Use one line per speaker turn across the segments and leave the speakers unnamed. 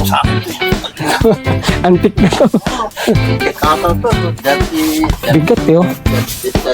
sa akin.
Antik na to.
Kakal to.
Bigat eh, oh.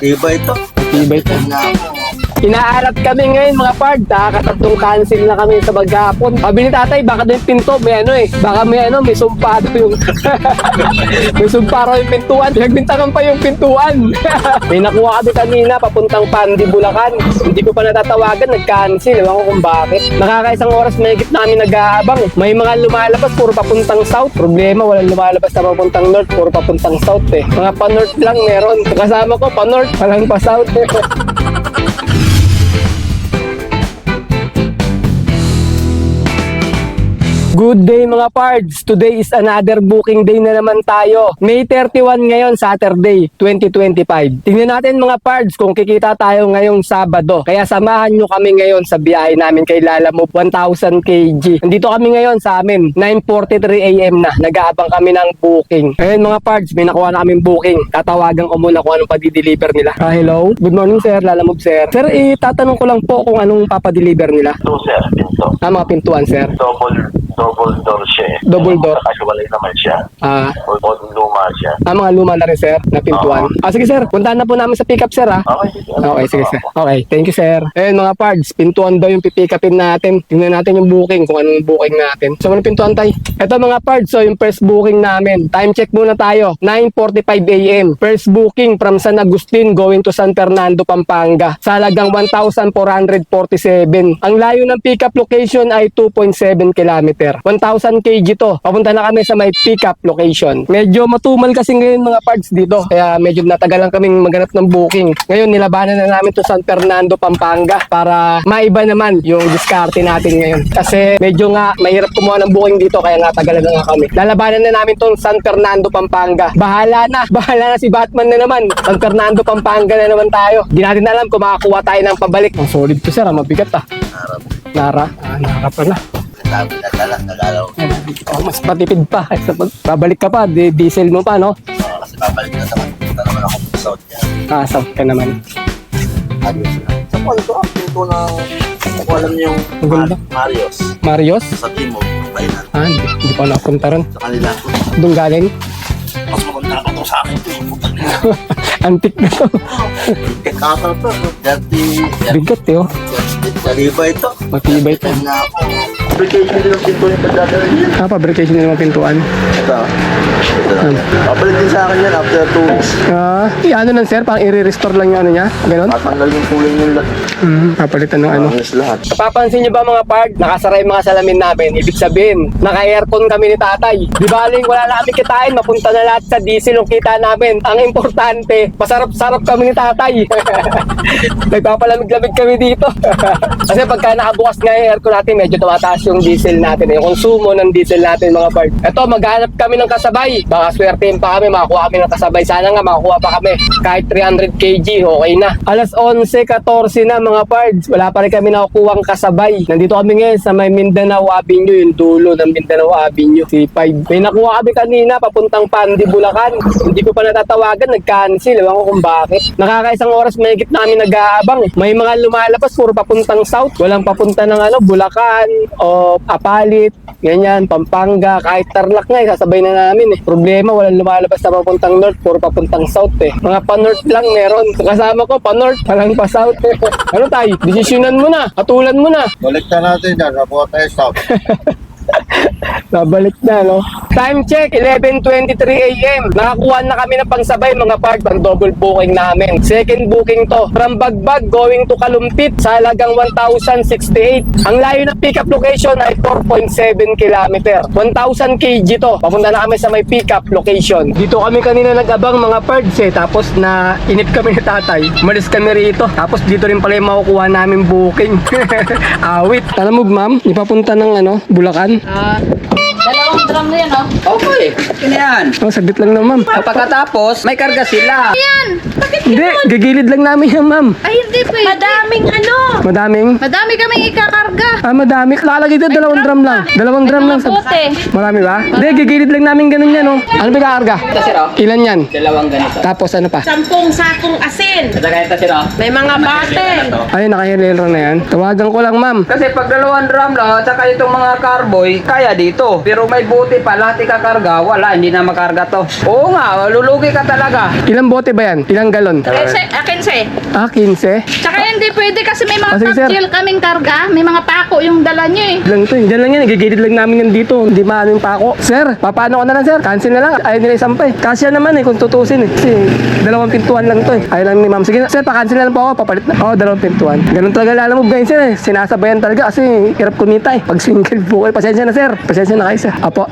Iba ito.
Iba ito.
Na ako.
Inaalat kami ngayon mga pard, nakakatatlong cancel na kami sa maghapon. Sabi ni tatay, baka doon yung pinto, may ano eh, baka may ano, may sumpado yung may sumparo yung pintuan, pinagbintangan pa yung pintuan. May nakuha kami kanina, papuntang Pandi, Bulacan. Hindi ko pa natatawagan, nag-cancel, ewan ko kung bakit. Nakakaisang oras mahigit namin nag-aabang eh. May mga lumalabas, puro papuntang south. Problema, walang lumalabas na papuntang north, puro papuntang south eh. Mga pa-north lang meron. Kasama ko, pa-north, walang pa-south eh. Good day mga pards! Today is another booking day na naman tayo. May 31 ngayon, Saturday, 2025. Tingnan natin mga pards kung kikita tayo ngayong Sabado. Kaya samahan nyo kami ngayon sa biyahe namin kay Lalamove 1000 kg. Nandito kami ngayon sa amin, 9:43 AM na. Nag-aabang kami ng booking. Ngayon mga pards, may nakuha na kaming booking. Tatawagan ko muna kung anong pa-deliver nila. Hello? Good morning sir, Lalamove sir. Sir, tatanong ko lang po kung anong papadeliver nila.
Ito sir, pinto.
Mga pintuan sir.
Double door siya eh.
Double door.
Nakasiwalay naman siya. O luma siya.
Mga luma na rin sir, na pintuan. Sige sir, puntahan na po namin sa pick up sir ha. Okay, sige sir. Okay, thank you sir. Ayun mga pards, pintuan daw yung pipick upin natin. Tingnan natin yung booking, kung anong booking natin. So ano pintuan tayo? Ito mga pards, so yung first booking namin. Time check muna tayo, 9:45 AM. First booking from San Agustin going to San Fernando, Pampanga. Sa halagang 1,447. Ang layo ng pick up location ay 2.7 kilometer. 1,000 kg to. Papunta na kami sa may pick-up location. Medyo matumal kasi ngayon mga parts dito. Kaya medyo natagalan kaming maghanap ng booking. Ngayon nilabanan na namin to San Fernando, Pampanga para maiba naman yung diskarte natin ngayon. Kasi medyo nga mahirap kumuha ng booking dito kaya nga tagalan na nga kami. Lalabanan na namin tong San Fernando, Pampanga. Bahala na si Batman na naman. San Fernando, Pampanga na naman tayo. Di natin alam kung makakuha tayo ng pabalik. Ang solid to sir, mabigat ah. Nara pala.
Sabi nagalaw.
Oh, mas matipid pa. Babalik ka pa, diesel mo pa, no?
Kasi babalik na naman. Punta naman ako sa South yan.
South ka naman.
Adios na. Sa kwento, ang pinto ng kung alam niyo yung
Maganda. Marios?
Sa Timog, yung kainan.
Hindi pa napunta ron.
Sa kanila.
Doon galing?
Mas maganda pa to sa akin.
Antik na to.
Kakal to.
Bigat eh, oh.
Iba ito.
Matibay ito.
Na ako. Application din ang pinto yung pagdadalhin.
Fabrication din ng pintuan.
Ito. Papalit din sa akin yan after 2 weeks.
Ano lang sir, parang i-restore lang yung ano niya. Ganon?
Patanggal yung kulay yung lahat.
Papalitan ng ano.
Yes, lahat.
Papansin niyo ba mga part, nakasara yung mga salamin namin. Ibig sabihin, naka-aircon kami ni tatay. Di baling wala na kami kitain, mapunta na lahat sa diesel yung kita namin. Ang importante, masarap-sarap kami ni tatay. Nagpapalamig-lamig kami dito. Kasi pagka nakabukas nga yung aircon natin, medyo tumataas yung diesel natin. Yung konsumo ng diesel natin mga part. Ito, maghanap kami ng kasabay. Baka swertein pa kami, makakuha kami ng kasabay. Sana nga makakuha pa kami. Kahit 300 kg, okay na. Alas 11:14 na mga pards. Wala pa rin kami nakukuha ang kasabay. Nandito kami ngayon sa may Mindanao Avenue, yung dulo ng Mindanao Avenue, C5. May nakuha kami kanina, papuntang Pandi, Bulacan. Hindi ko pa natatawagan, nag-cancel. Ewan ko kung bakit. Nakakaisang oras mahigit namin nag-aabang eh. May mga lumalabas, puro papuntang south. Walang papunta ng Bulacan o Apalit, ganyan, Pampanga, kahit Tarlac nga, sasabay na namin eh. Problema, walang lumalabas na papuntang north, puro papuntang south eh. Mga pa-north lang meron. Kasama ko, pa-north, walang pa-south eh. Ano tayo? Desisyonan mo na, katulan mo na.
Balik na natin yan, nakuha tayo stop.
Babalik na, no? Time check, 11:23 AM. Nakakuha na kami ng pangsabay, mga part, pang double booking namin. Second booking to. From Bagbag going to Kalumpit sa halagang 1,068. Ang layo ng pick-up location ay 4.7 kilometer. 1,000 kg to. Papunta na kami sa may pick-up location. Dito kami kanina nag-abang mga parts eh. Tapos na inip kami ni tatay. Umalis kami rito. Tapos dito rin pala yung makukuha namin booking. Awit. Alam mo, ma'am, ipapunta ng Bulacan?
Dalawang lang yan, oh.
Okay, yun yan.
Oh, saglit lang na, ma'am.
Pagkatapos, may karga sila.
Yan! Bakit
Hindi, gigilid lang namin yan, ma'am.
Ay, hindi pwede. Madaming ano.
Madaming.
Madami kaming ikakarga.
Madami. Nakalagay dito, dalawang drum lang. Dalawang drum lang.
Mabuti.
Marami ba? Hindi, gigilid lang namin ganun yan, oh. Ano ba kakarga?
Ito, sir, oh.
Ilan yan?
Dalawang ganito.
Tapos ano pa?
10 sakong asin.
At saka ito, sir, oh.
May mga bate.
Ayun, nakahilera na yan. Tawagan ko lang, ma'am.
Kasi pag dalawang drum lang, at saka itong mga carboy, kaya dito. Pero may buti pa, lahat ikakarga, wala, hindi na makarga to. Oo nga, lulugi ka talaga.
Ilang bote ba yan? Ilang galon?
Akin siya.
15.
Tsaka hindi pwede kasi may mga
Sige, sir.
cocktail kaming karga. May mga pako yung dala nyo eh.
Lang to, dyan lang yan. Gigilid lang namin yan dito. Hindi maano yung pako. Sir, paano ko na lang, sir? Cancel na lang. Ayaw nila isampay. Kasya naman eh, kung tutusin eh. Kasi dalawang pintuan lang to eh. Ayaw lang ni ma'am. Sige, sir, pa-cancel na lang po ako. Papalit na. Oo, dalawang pintuan. Ganun talaga lalamove ngayon, sir eh. Sinasabayan talaga kasi hirap kumita eh. Pag single po kayo. Pasensya na, sir. Pasensya na kayo, sir. Apo.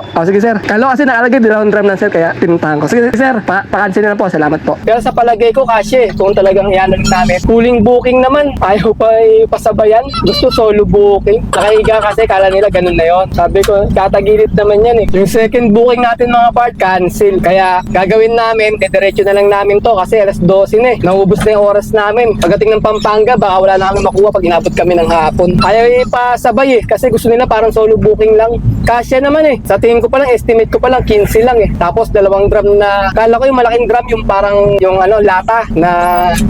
O, sige, sir. Kalo kasi nakalagay dalawang drum lang, sir. Kaya pinuntahan ko. Sige, sir. Pa-cancel na lang po. Salamat po. Pero sa palagay ko, kasi kung talagang iyanan namin, huling booking naman. Ayaw pa pasabayan. Gusto solo booking. Nakahiga kasi kala nila ganun na yon. Sabi ko, katagilid naman yan eh. Yung second booking natin mga part, cancel. Kaya gagawin namin, diretso na lang namin to kasi alas 12 na eh. Naubos na yung oras namin. Pagdating ng Pampanga, baka wala na kami makuha pag inabot kami ng hapon. Ayaw ipasabay eh. Kasi gusto nila parang solo booking lang. Kasya naman eh. Sa tingin ko pa lang, estimate ko pa lang, 15 lang eh. Tapos dalawang drum na, kala ko yung malaking drum, yung parang, yung ano, lata na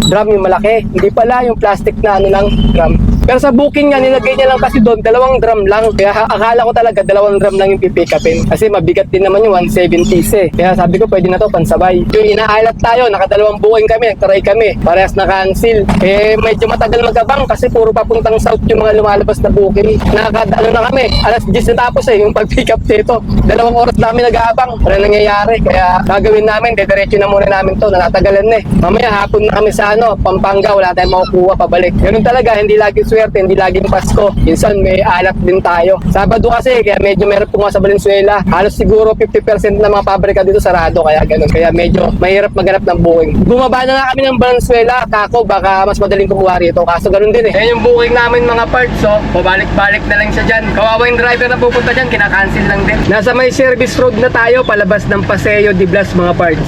drum yung malaki. Hindi pala yung plastic na ano lang, drum. Pero sa booking nga, nilagay niya lang kasi doon, dalawang drum lang. Kaya akala ko talaga dalawang drum lang yung pipick upin. Kasi mabigat din naman yung 170s eh. Kaya sabi ko, pwede na to, pansabay. Yung inaalat tayo, nakadalawang booking kami, nagtry kami. Parehas na cancel. Eh, medyo matagal magabang kasi puro papuntang south yung mga lumalabas na booking. Nakakadalo na kami. Alas 10 na tapos eh, yung pag-pick up dito. Dalawang oras namin nag-aabang. Wala nangyayari. Kaya gagawin namin, diretso na muna namin to. Natagalan na eh. Mamaya hapon na kami sa ano, Pampanga, wala tayong makukuha pabalik. Ganun talaga, hindi lagi swerte, hindi laging Pasko. Minsan may alat din tayo. Sabado kasi, kaya medyo meron po nga sa Valenzuela. Halos siguro 50% ng mga pabrika dito sarado, kaya ganun. Kaya medyo mahirap maghanap ng booking. Bumaba na nga kami ng Valenzuela, kako, baka mas madaling kumuha rito. Kaso ganun din eh. Yan yung booking namin mga parts, so pabalik-balik na lang siya dyan. Kawawa yung driver na pupunta dyan, kinakancel lang din. Nasa may service road na tayo, palabas ng Paseo de Blas mga parts.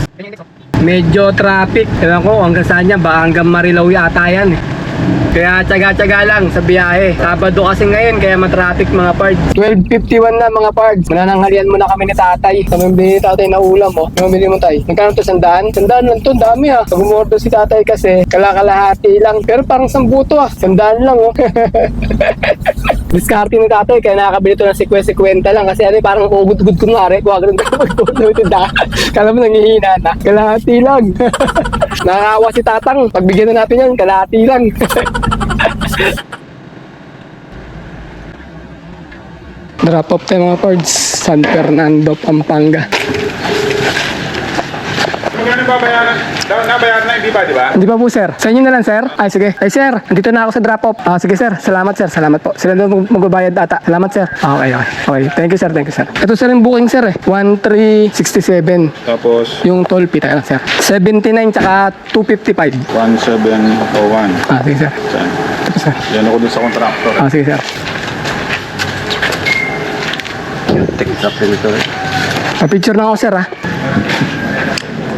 Medyo traffic. Ewan ko, hanggang saan yan, baka hanggang Marilao yata yan eh. Kaya tsaga-tsaga lang sa biyahe. Sabado kasi ngayon, kaya matraffic mga parts. 12:51 na mga parts. Manananghalian muna kami ni tatay. Kami bili ni tatay na ulam, oh. Ano bili mo tay? Magkano to? 100? 100 lang to, dami ha. Pag umorder si tatay kasi, kalakalahati lang. Pero parang 10 to ah. 100 lang oh. Diskarte ni tatay, kaya nakakabili to ng 50 lang. Kasi ano, parang ugod-ugod kunwari. Huwag rin kala mo nangihina na. Kalahati lang. Nakakawa si tatang. Pagbigyan na natin yan, kalahati lang. Drop off tayo mga parts, San Fernando, Pampanga.
Magkano ba bayaran? Nabayaran na, hindi ba, di ba?
Hindi pa po sir. Sa inyo na lang sir. Ay sige. Ay sir, andito na ako sa drop off. Sige sir, salamat sir. Salamat po. Sila na magbabayad ata. Salamat sir. Okay. Thank you sir, thank you sir. Ito sir yung booking sir eh. 1367.
Tapos,
Yung toll fee tayo sir. 79 tsaka 255.
1701.
Sige sir.
Saan?
Ito sir.
Yan ako dun sa contractor.
Sige sir.
TikTok dito eh.
Pa-picture na ako sir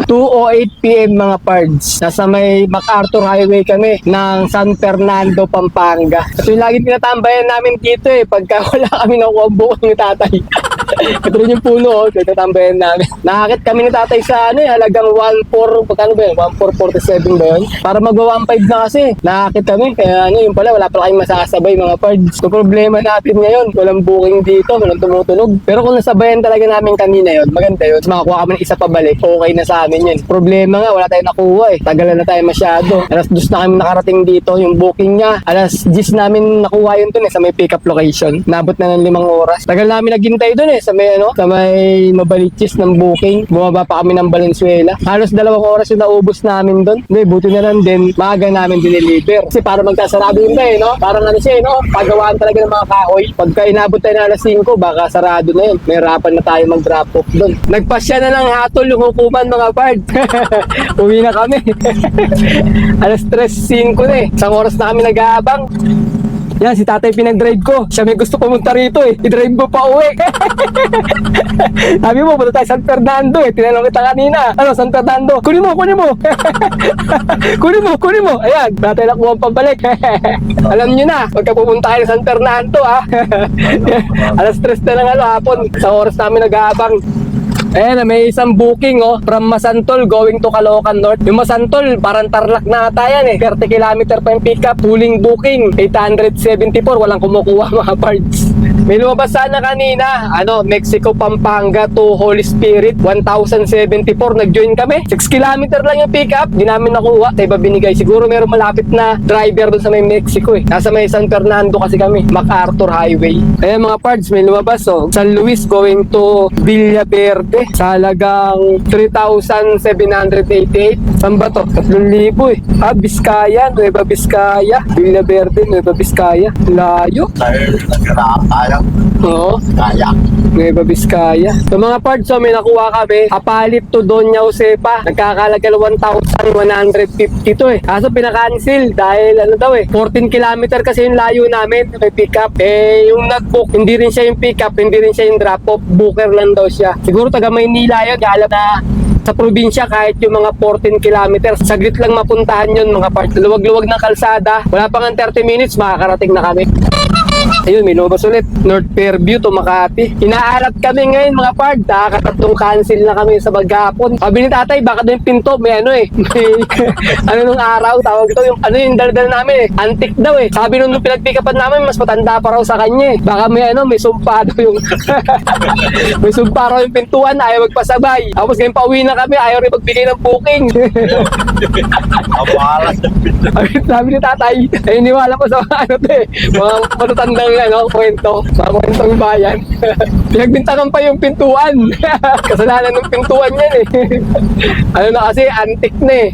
2:08 PM mga pards. Nasa may MacArthur Highway kami ng San Fernando, Pampanga. Ito yung laging tinatambayan namin dito eh. Pagka wala kami nakuha ang buong ni tatay. Ito rin yung puno, tinatambayan namin. Nakakit kami ni tatay sa ano eh, halagang 1.4, pagkano ba yun? 1.447 ba yun? Para magwa 1.5 na kasi. Nakakit kami, kaya ano yung pala, wala pala kayong masasabay mga pards. So problema natin ngayon, walang booking dito, walang tumutunog. Pero kung nasabayan talaga namin kanina yun, maganda yun. So makakuha kami ng isa pabalik, okay na sa amin yun. Problema nga, wala tayong nakuha eh. Tagalan na tayo masyado. Alas 2 na kami nakarating dito, yung booking niya. Alas 10 namin nakuha yun dun eh, sa may pick-up location. Nabot na ng 5 oras. Tagal namin naghintay dun eh, sa may ano, sa may Mabaliches ng booking. Bumaba pa kami ng Valenzuela. Halos 2 oras yung naubos namin dun. Hindi, buti na lang din, maaga namin dineliver. Kasi para magkasarado yun ba eh, no? Parang ano siya eh, no? Pagawaan talaga ng mga kahoy. Pagka inabot tayo na alas 5, baka sarado na yun. May harapan na tayo mag-drop off dun. Nagpasya na ng hatol yung hukuman mga pard. Uwi na kami. Alas 3:05 na eh. Isang oras na kami nag-aabang. Yan, si tatay pinag-drive ko. Siya may gusto pumunta rito eh. I-drive mo pa uwi. Sabi mo, punta tayo San Fernando eh. Tinanong kita kanina. Ano, San Fernando? Kunin mo. kunin mo. Ayan, tatay na kuha pabalik. Alam nyo na, pagka pupunta kayo San Fernando ha. Alas 3 na ng hapon. Sa oras namin nag-aabang. Ayan, may isang booking from Masantol going to Caloocan North. Yung Masantol, parang Tarlac na ata yan eh. 30 km pa yung pickup. Pooling booking, 874. Walang kumukuha mga parts. May lumabas sana kanina, Mexico, Pampanga to Holy Spirit, 1,074. Nag-join kami. 6 km lang yung pickup. Di namin nakuha. Sa iba binigay. Siguro meron malapit na driver doon sa may Mexico eh. Nasa may San Fernando kasi kami. MacArthur Highway. Ayan mga parts, may lumabas San Luis going to Villaverde. Sa halagang 3,788. Saan ba to? 3,000 eh. Vizcaya, Nueva Vizcaya. Villaverde, Nueva Vizcaya. Layo.
Dahil nagkaraang tayo.
Oo.
Kaya.
Nueva Vizcaya. Sa mga parts, may nakuha kami. Kapalit to Doña Josefa. Nagkakalagal 1,150 to eh. Kaso pinakancel dahil 14 kilometer kasi yung layo namin. May pick up. Yung nag-book, hindi rin siya yung pick up, hindi rin siya yung drop off. Booker lang daw siya. Siguro taga Maynila yun. Alam na sa probinsya kahit yung mga 14 kilometers, saglit lang mapuntahan yun mga parts. Luwag-luwag ng kalsada. Wala pa nga 30 minutes, makakarating na kami. Ayun, may lumabas ulit. North Fairview to Makati. Inaalat kami ngayon mga part. Nakakatatlong cancel na kami sa maghapon. Sabi ni tatay, baka doon yung pinto, may may nung araw, tawag ito, yung daldal namin eh. Antique daw eh. Sabi nung pinagpikapan namin, mas matanda pa raw sa kanya eh. Baka may sumpa daw yung may sumpa raw yung pintuan, ayaw magpasabay. Tapos ngayon pauwi na kami, ayaw rin magbigay ng booking. Sabi ni tatay, niwala pa sa mga matatandang kwento, mga kwentong bayan. Pinagbintangan pa yung pintuan. Kasalanan ng pintuan yan eh. Kasi antique na eh.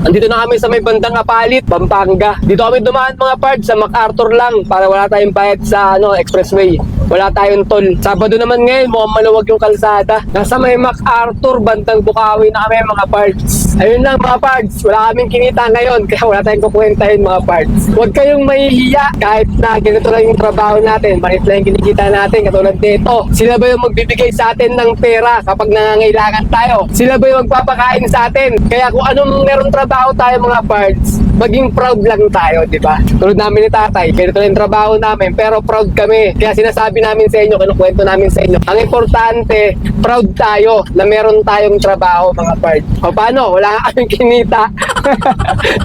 Andito na kami sa may bandang Apalit, Pampanga. Dito kami dumaan mga parts sa MacArthur lang para wala tayong bayad sa expressway. Wala tayong toll. Sabado naman ngayon, mukhang maluwag yung kalsada. Nasa may MacArthur, bandang Bukawi na kami mga parts. Ayun lang mga parts, wala kaming kinita ngayon kaya wala tayong kukwentahin mga parts. Huwag kayong mahihiya kahit na ganito lang yung trabaho natin. Bakit lang yung kinikita natin katulad nito. Sila ba yung magbibigay sa atin ng pera kapag nangangailangan tayo? Sila ba yung magpapakain sa atin? Kaya kung anong meron trabaho tayo mga parts, maging proud lang tayo, di ba? Tulad namin ni tatay, ganito lang yung trabaho namin, pero proud kami. Kaya sinasabi namin sa inyo, kinukwento namin sa inyo. Ang importante, proud tayo na meron tayong trabaho mga parts. O paano? Wala ka kaming kinita.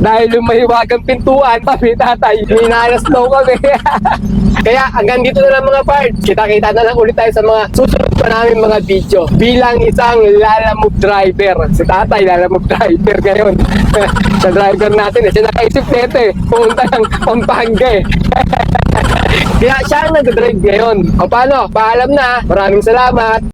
Dahil yung mahiwagang pintuan, sabi ni tatay, minalas daw kami. Kaya hanggang dito na lang mga parts. Kita-kita na lang ulit tayo sa mga susunod pa namin mga video. Bilang isang lalamove driver. Si tatay, lalamove driver ngayon. Sa driver natin, siya nakaisip nito eh. Pumunta ng Pampanga eh. Kaya siya ang nag-drive ngayon. O paano? Paalam na. Maraming salamat.